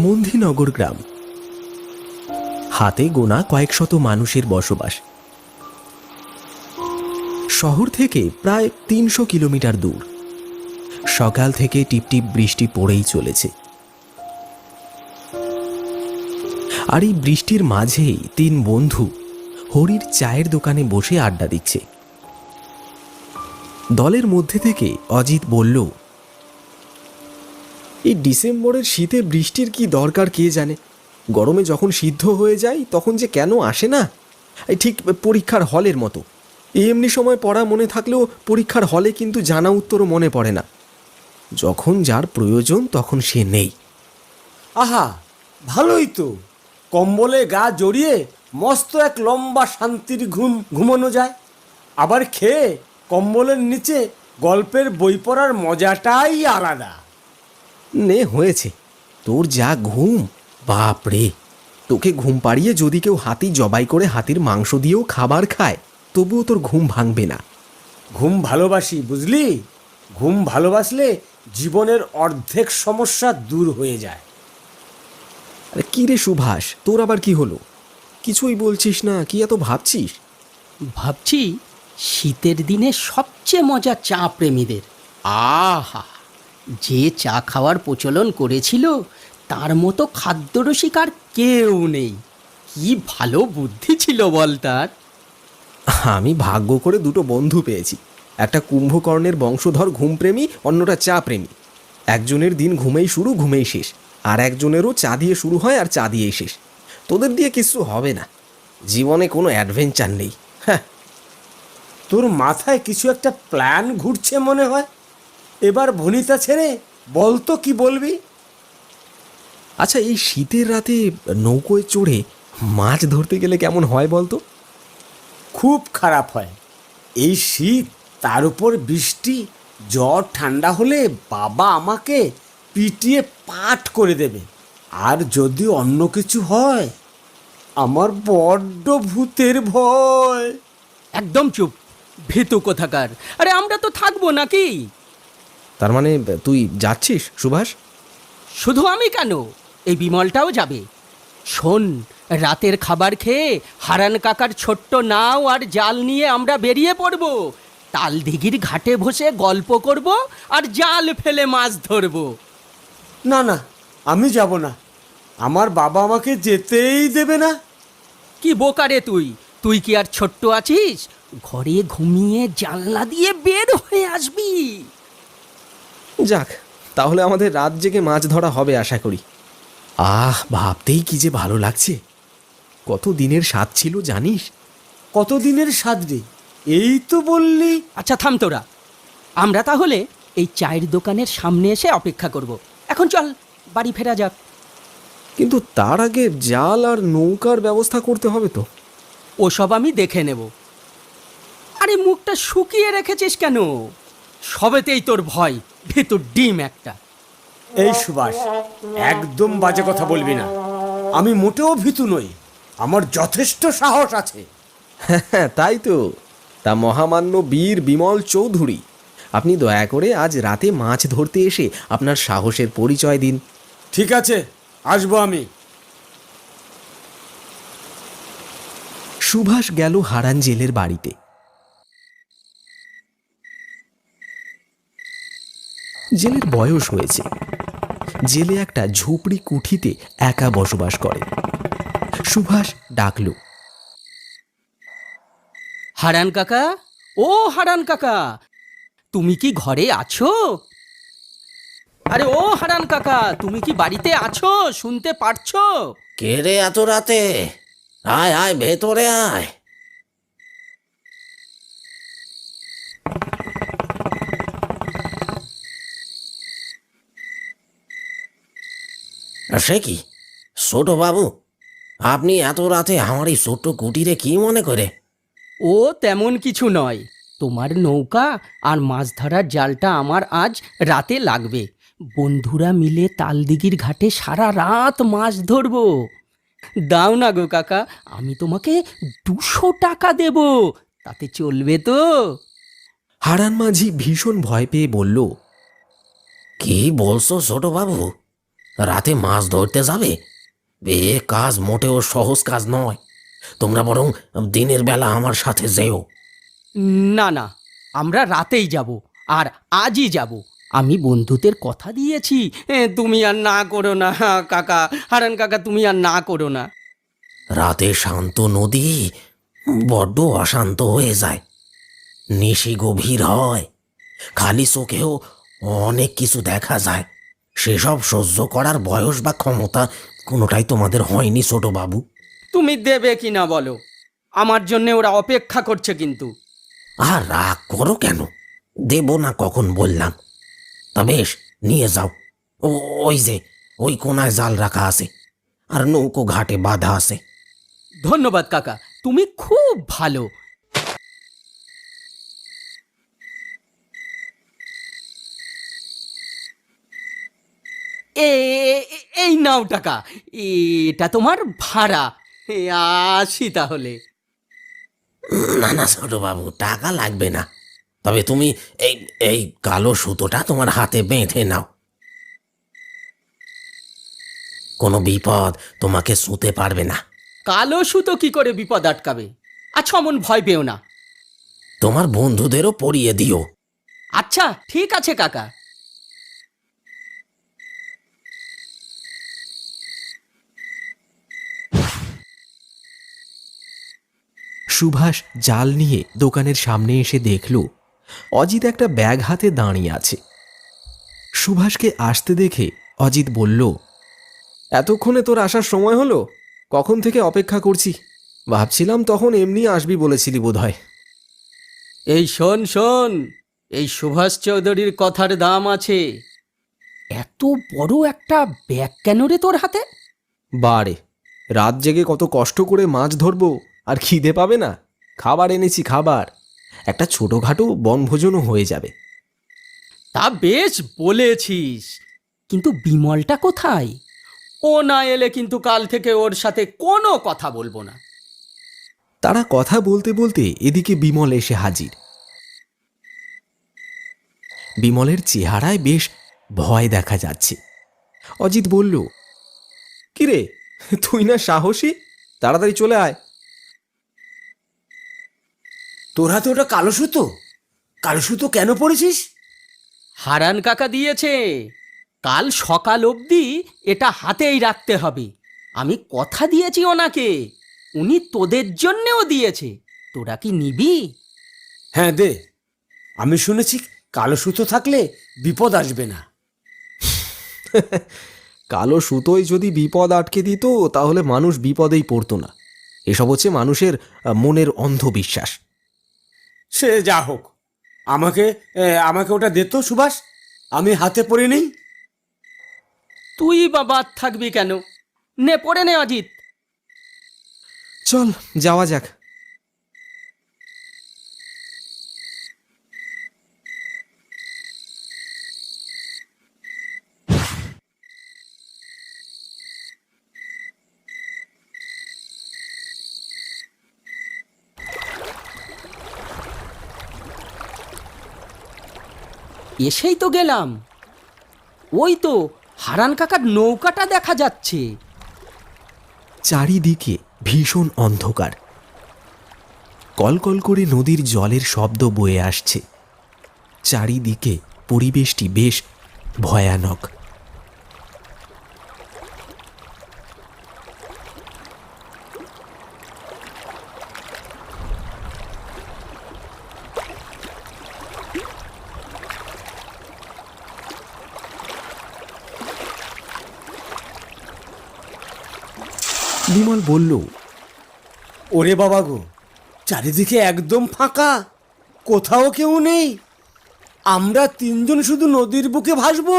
মন্দিনগর গ্রাম। হাতে গোনা কয়েক শত মানুষের বসবাস। শহর থেকে প্রায় ৩০০ কিলোমিটার দূর। সকাল থেকে টিপটিপ বৃষ্টি পড়েই চলেছে। আর এই বৃষ্টির মাঝেই তিন বন্ধু হরির চায়ের দোকানে বসে আড্ডা দিচ্ছে। দলের মধ্যে থেকে অজিত বলল, এই ডিসেম্বরের শীতে বৃষ্টির কি দরকার কে জানে। গরমে যখন সিদ্ধ হয়ে যায় তখন যে কেন আসে না। এই ঠিক পরীক্ষার হলের মতো। এমনি সময় পড়া মনে থাকলেও পরীক্ষার হলে কিন্তু জানা উত্তরও মনে পড়ে না। যখন যার প্রয়োজন তখন সে নেই। আহা, ভালোই তো। কম্বলে গা জড়িয়ে মস্ত এক লম্বা শান্তির ঘুমানো যায়। আবার খেয়ে কম্বলের নিচে গল্পের বই পড়ার মজাটাই আলাদা। নে হয়েছে তোর যা ঘুম, বাপরে। তোকে ঘুম পাড়িয়ে যদি কেউ হাতি জবাই করে হাতির মাংস দিয়েও খাবার খায় তবুও তোর ঘুম ভাঙবে না। ঘুম ভালোবাসি, বুঝলি। ঘুম ভালোবাসলে জীবনের অর্ধেক সমস্যা দূর হয়ে যায়। আরে কি রে সুভাষ, তোর আবার কি হলো? কিছুই বলছিস না, কি এত ভাবছিস? ভাবছি শীতের দিনে সবচেয়ে মজা চা প্রেমীদের। আহা, যে চা খাওয়ার প্রচলন করেছিল তার মতো খাদ্যরসিক আর কেউ নেই। কি ভালো বুদ্ধি ছিল বল তার। আমি ভাগ্য করে দুটো বন্ধু পেয়েছি। একটা কুম্ভকর্ণের বংশধর ঘুমপ্রেমী, অন্যটা চা প্রেমী। একজনের দিন ঘুমেই শুরু ঘুমেই শেষ, আর একজনেরও চা দিয়ে শুরু হয় আর চা দিয়েই শেষ। তোদের দিয়ে কিছু হবে না, জীবনে কোনো অ্যাডভেঞ্চার নেই। হ্যাঁ, তোর মাথায় কিছু একটা প্ল্যান ঘুরছে মনে হয়। এবার ভনিতা ছেড়ে বলতো কি বলবি। আচ্ছা, এই শীতের রাতে নৌকোয় চড়ে মাছ ধরতে গেলে কেমন হয় বলতো? খুব খারাপ হয়। এই শীত, তার উপর বৃষ্টি, জ্বর ঠান্ডা হলে বাবা আমাকে পিটিয়ে পাট করে দেবে। আর যদি অন্য কিছু হয়, আমার বড্ড ভূতের ভয়। একদম চুপ, ভীতু কোথাকার। আরে আমরা তো থাকবো নাকি? তার মানে তুই যাচ্ছিস সুভাষ? শুধু আমি কেন, এই বিমলটাও যাবে। শোন, রাতের খাবার খেয়ে হারান কাকার ছোট্ট নাও আর জাল নিয়ে আমরা বেরিয়ে পড়ব। তালদিঘির ঘাটে বসে গল্প করব আর জাল ফেলে মাছ ধরব। না না, আমি যাব না। আমার বাবা আমাকে যেতেই দেবে না। কি বোকারে তুই! তুই কি আর ছোট্ট আছিস? ঘরে ঘুমিয়ে জানলা দিয়ে বের হয়ে আসবি। যাক, তাহলে আমাদের রাত জেগে মাছ ধরা হবে আশা করি। ভাবতেই কি যে ভালো লাগছে। কত দিনের স্বাদ ছিল জানিস? কতদিনের স্বাদ রে? এই তো বললি। আচ্ছা থাম তোরা, আমরা তাহলে এই চায়ের দোকানের সামনে এসে অপেক্ষা করব। এখন চল বাড়ি ফেরা যাক। কিন্তু তার আগে জাল আর নৌকার ব্যবস্থা করতে হবে তো। ওসব আমি দেখে নেব। আরে মুখটা শুকিয়ে রেখেছিস কেন? সবেতেই তোর ভয়, ভেতর ডিম একটা। এই সুভাষ, একদম বাজে কথা বলবি না। আমি মোটেও ভীতু নই, আমার যথেষ্ট সাহস আছে। হ্যাঁ, তাই তো। তা মহামান্য বীর বিমল চৌধুরী, আপনি দয়া করে আজ রাতে মাছ ধরতে এসে আপনার সাহসের পরিচয় দিন। ঠিক আছে, আসবো আমি। সুভাষ গেল হারান জেলের বাড়িতে। জেলের বয়স হয়েছে। জেলে একটা ঝুপড়ি কুঠিতে একা বসবাস করে। সুভাষ ডাকল, হারান কাকা, ও হারান কাকা, তুমি কি ঘরে আছো? আরে ও হারান কাকা, তুমি কি বাড়িতে আছো? শুনতে পারছো? কে রে এত রাতে? আয় আয়, ভেতরে আয়। সে কি ছোট বাবু, আপনি এত রাতে আমার এই ছোট্ট কুটিরে কি মনে করে? ও তেমন কিছু নয়। তোমার নৌকা আর মাছ ধরার জালটা আমার আজ রাতে লাগবে। বন্ধুরা মিলে তালদিঘির ঘাটে সারা রাত মাছ ধরবো। দাও না গো কাকা, আমি তোমাকে 200 টাকা দেব। তাতে চলবে তো? হারান মাঝি ভীষণ ভয় পেয়ে বলল, কি বলছো ছোট বাবু? রাতে মাছ ধরতে যাবে? এ কাজ মোটেও সহজ কাজ নয়। তোমরা বরং দিনের বেলা আমার সাথে যেও। না না, আমরা রাতেই যাব, আর আজই যাব। আমি বন্ধুদের কথা দিয়েছি। তুমি আর না করো না কাকা, হারান কাকা, তুমি আর না করো না। রাতে শান্ত নদী বড্ড অশান্ত হয়ে যায়, নিশি গভীর হয়, খালি চোখেও অনেক কিছু দেখা যায়। সেসব সহ্য করার বয়স বা ক্ষমতা কোনোটাই তোমাদের হয়নি ছোট বাবু। তুমি দেবে কি না বলো, আমার জন্য ওরা অপেক্ষা করছে কিন্তু। আর রাগ করো কেন? দেব না কখন বললাম? তা বেশ, নিয়ে যাও। ওই যে ওই কোনায় জাল রাখা আছে, আর নৌকো ঘাটে বাঁধা আছে। ধন্যবাদ কাকা, তুমি খুব ভালো। এই নাও টাকা, এটা তোমার ভাড়া। আসি তাহলে। না না ছোট বাবু, টাকা লাগবে না। তবে তুমি এই এই কালো সুতোটা তোমার হাতে বেঁধে নাও। কোনো বিপদ তোমাকে ছুঁতে পারবে না। কালো সুতো কি করে বিপদ আটকাবে? আচ্ছা, অমন ভয় পেও না। তোমার বন্ধুদেরও পরিয়ে দিও। আচ্ছা ঠিক আছে কাকা। সুভাষ জাল নিয়ে দোকানের সামনে এসে দেখল অজিত একটা ব্যাগ হাতে দাঁড়িয়ে আছে। সুভাষকে আসতে দেখে অজিত বলল, এতক্ষণে তোর আসার সময় হলো? কখন থেকে অপেক্ষা করছি, ভাবছিলাম তখন এমনি আসবি বলেছিলি বোধহয়। এই শোন শোন, এই সুভাষ চৌধুরীর কথার দাম আছে। এত বড় একটা ব্যাগ কেন রে তোর হাতে? বারে, রাত জেগে কত কষ্ট করে মাছ ধরবো, আর খিদে পাবে না? খাবার এনেছি, খাবার। একটা ছোটোখাটো বনভোজনও হয়ে যাবে। তা বেশ বলেছিস, কিন্তু বিমলটা কোথায়? ও না এলে কিন্তু কাল থেকে ওর সাথে কোনো কথা বলবো না। তারা কথা বলতে বলতে এদিকে বিমল এসে হাজির। বিমলের চেহারায় বেশ ভয় দেখা যাচ্ছে। অজিত বলল, কিরে, তুই না সাহসী? তাড়াতাড়ি চলে আয়। তোর হাতে ওটা কালো সুতো? কালো সুতো কেন পড়েছিস? হারান কাকা দিয়েছে, কাল সকাল অবধি এটা হাতেই রাখতে হবে। আমি কথা দিয়েছি ওনাকে, উনি তোদের জন্যেও দিয়েছে। তোরা কি নিবি? হ্যাঁ দে, আমি শুনেছি কালো সুতো থাকলে বিপদ আসবে না। কালো সুতোয় যদি বিপদ আটকে দিত তাহলে মানুষ বিপদেই পড়তো না। এসব হচ্ছে মানুষের মনের অন্ধবিশ্বাস। সে যা হোক, আমাকে আমাকে ওটা দে তো সুভাষ, আমি হাতে পরে নেই। তুই বা বাদ থাকবি কেন? নে, পড়ে নে অজিত। চল যাওয়া যাক। এসেই তো গেলাম, ওই তো হারান কাকার নৌকাটা দেখা যাচ্ছে। চারিদিকে ভীষণ অন্ধকার। কলকল করে নদীর জলের শব্দ বয়ে আসছে। চারিদিকে পরিবেশটি বেশ ভয়ানক। বিমল বলল, ওরে বাবা গো, চারিদিকে একদম ফাঁকা, কোথাও কেউ নেই। আমরা তিনজন শুধু নদীর বুকে ভাসবো।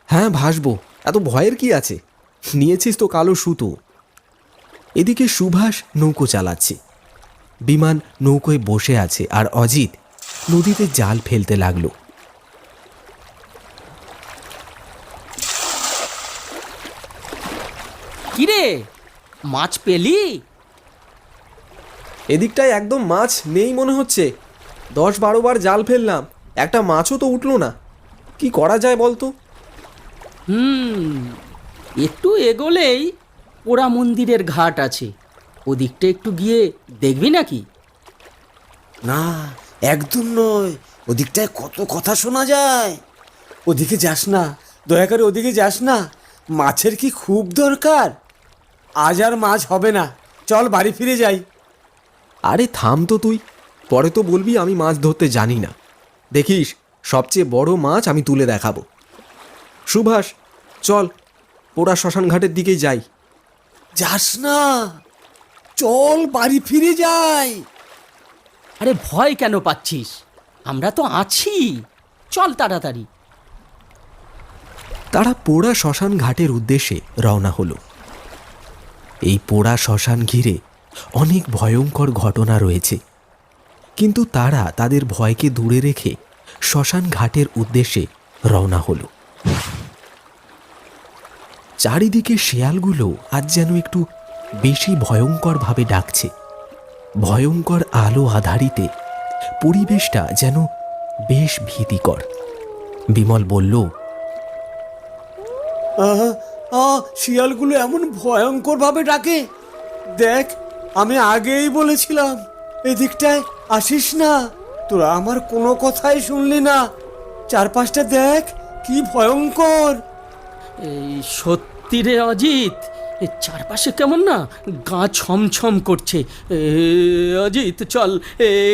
হ্যাঁ ভাসবো, এত ভয়ের কি আছে? নিয়েছিস তো কালো সুতো। এদিকে সুভাষ নৌকো চালাচ্ছে, বিমান নৌকোয় বসে আছে, আর অজিত নদীতে জাল ফেলতে লাগলো। কিরে, মাছ পেলি? এদিকটায় একদম মাছ নেই মনে হচ্ছে। 10-12 বার জাল ফেললাম, একটা মাছও তো উঠলো না। কি করা যায় বলতো? একটু এগোলেই পোড়া মন্দিরের ঘাট আছে, ওদিকটা একটু গিয়ে দেখবি নাকি? না, একদম নয়, ওদিকটায় কত কথা শোনা যায়। ওদিকে যাস না, দয়া করে ওদিকে যাস না, মাছের কি খুব দরকার। আজ আর মাছ হবে না, চল বাড়ি ফিরে যাই। আরে থাম তো তুই, পরে তো বলবি আমি মাছ ধরতে জানি না। দেখিস সবচেয়ে বড় মাছ আমি তুলে দেখাবো। সুভাষ, চল পোড়া শ্মশান ঘাটের দিকেই যাই। যাস না, চল বাড়ি ফিরে যাই। আরে ভয় কেন পাচ্ছিস? আমরা তো আছি, চল তাড়াতাড়ি। তারা পোড়া শ্মশান ঘাটের উদ্দেশ্যে রওনা হলো। এই পোড়া শ্মশান ঘিরে অনেক ভয়ঙ্কর ঘটনা রয়েছে, কিন্তু তারা তাদের ভয়কে দূরে রেখে শ্মশান ঘাটের উদ্দেশ্যে রওনা হলো। চারিদিকে শেয়ালগুলো আজ যেন একটু বেশি ভয়ঙ্করভাবে ডাকছে। ভয়ঙ্কর আলো আধারিতে পরিবেশটা যেন বেশ ভীতিকর। বিমল বলল, শিয়ালগুলো এমন ভয়ঙ্কর ভাবে ডাকে। দেখ, আমি আগেই বলেছিলাম এদিকটায় আসিস না, তোরা আমার কোনো কথাই শুনলি না। চারপাশটা দেখ কি ভয়ঙ্কর। এই সত্যি রে অজিত, এ চারপাশে কেমন না গা ছমছম করছে। অজিত চল,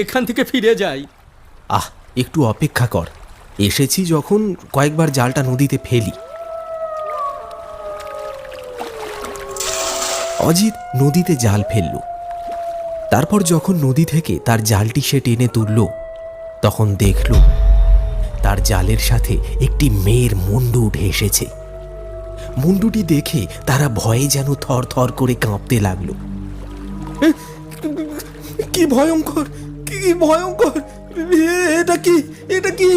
এখান থেকে ফিরে যাই। আহ, একটু অপেক্ষা কর, এসেছি যখন কয়েকবার জালটা নদীতে ফেলি। অজিত নদীতে জাল ফেলল। তারপর যখন নদী থেকে তার জালটি সে টেনে তুলল, তখন দেখল তার জালের সাথে একটি মেয়ের মুন্ডু উঠে এসেছে। মুন্ডুটি দেখে তারা ভয়ে যেন থর থর করে কাঁপতে লাগলো। কি ভয়ঙ্কর, কি ভয়ঙ্কর, এটা কি, এটা কি?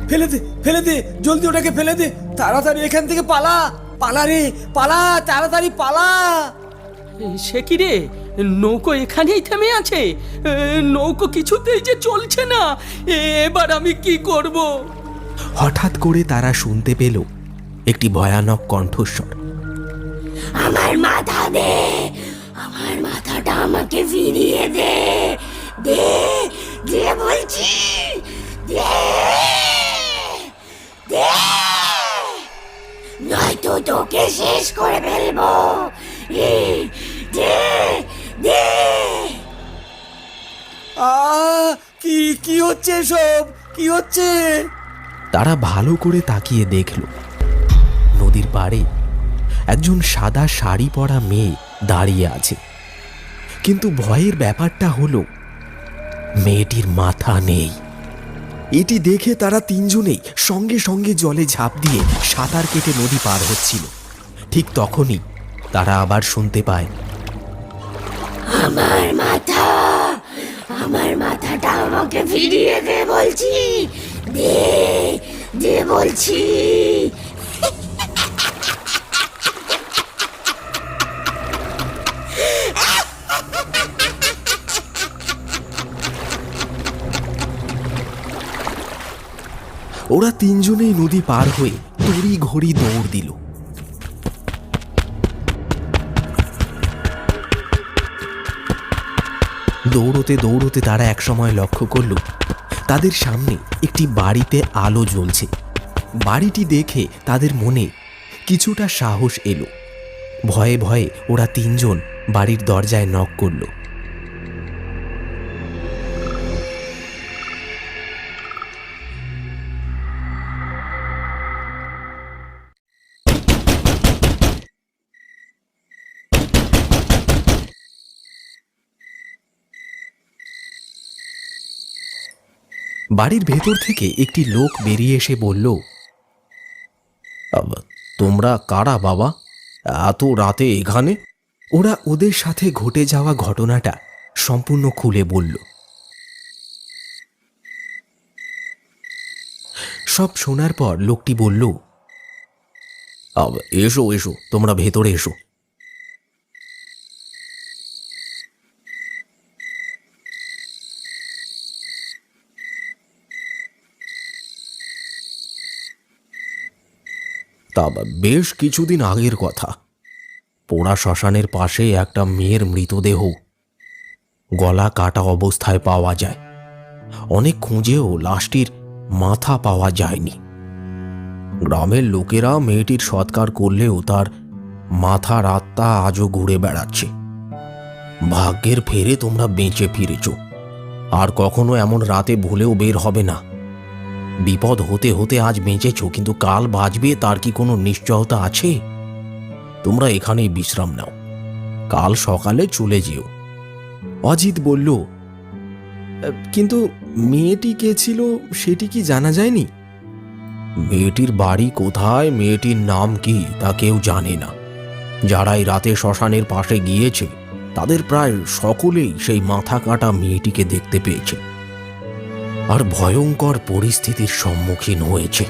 ফেলে দে, ফেলে দে, জলদি ওটাকে ফেলে দে, তাড়াতাড়ি এখান থেকে পালা, পালা রে, পালা, তাড়াতাড়ি পালা। সে কি রে, নৌকো এখানেই থেমে আছে, নৌকো কিছুতেই যে চলছে না, এবার আমি কি করব? হঠাৎ করে তারা শুনতে পেল একটি ভয়ানক কণ্ঠস্বর। আমার মাথা দে, আমার মাথাটা আমাকে ফিরিয়ে দে, দে, দে বলছি, দে, দে, নয়তো তোকে শেষ করে ফেলবো, দে, দে, দে। কি কি হচ্ছে এসব, কি হচ্ছে? তারা ভালো করে তাকিয়ে দেখল নদীর পাড়ে একজন সাদা শাড়ি পরা মেয়ে দাঁড়িয়ে আছে। কিন্তু ভয়ের ব্যাপারটা হলো মেয়েটির মাথা নেই। এটি দেখে তারা তিনজনেই সঙ্গে সঙ্গে জলে ঝাঁপ দিয়ে সাঁতার কেটে নদী পার হচ্ছিল। ঠিক তখনই তারা আবার শুনতে পায়, আমার মাথা, আমার মাথাটা আমাকে ফিরিয়ে দে বলছি, দে, দে বলছি। ওরা তিনজনেই নদী পার হয়ে তড়ি ঘড়ি দৌড় দিল। দৌড়তে দৌড়তে তারা একসময় লক্ষ্য করল তাদের সামনে একটি বাড়িতে আলো জ্বলছে। বাড়িটি দেখে তাদের মনে কিছুটা সাহস এলো। ভয়ে ভয়ে ওরা তিনজন বাড়ির দরজায় নক করল। বাড়ির ভেতর থেকে একটি লোক বেরিয়ে এসে বলল, তোমরা কারা বাবা, এত রাতে এখানে? ওরা ওদের সাথে ঘটে যাওয়া ঘটনাটা সম্পূর্ণ খুলে বলল। সব শোনার পর লোকটি বলল, এসো এসো, তোমরা ভেতরে এসো। তা বেশ কিছুদিন আগের কথা। পোড়া শ্মশানের পাশে একটা মেয়ের মৃতদেহ গলা কাটা অবস্থায় পাওয়া যায়। অনেক খুঁজেও লাশটির মাথা পাওয়া যায়নি। গ্রামের লোকেরা মেয়েটির সৎকার করলেও তার মাথার আত্মা আজও ঘুরে বেড়াচ্ছে। ভাগ্যের ফেরে তোমরা বেঁচে ফিরেছ, আর কখনো এমন রাতে ভুলেও বের হবে না। বিপদ হতে হতে আজ বেঁচেছ, কিন্তু কাল বাঁচবে তার কি কোনো নিশ্চয়তা আছে? তোমরা এখানেই বিশ্রাম নাও, কাল সকালে চলে যেও। অজিত বলল, কিন্তু মেয়েটি কে ছিল সেটি কি জানা যায়নি? মেয়েটির বাড়ি কোথায়, মেয়েটির নাম কি তা কেউ জানে না। যারাই রাতে শ্মশানের পাশে গিয়েছে তাদের প্রায় সকলেই সেই মাথা কাটা মেয়েটিকে দেখতে পেয়েছে আর ভয়ঙ্কর পরিস্থিতির সম্মুখীন হয়েছে।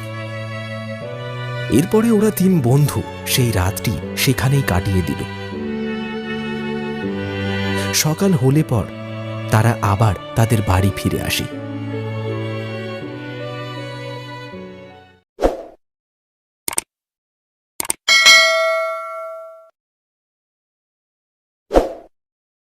এরপরে ওরা 3 বন্ধু সেই রাতটি সেখানেই কাটিয়ে দিল। সকাল হলে পর তারা আবার তাদের বাড়ি ফিরে আসে।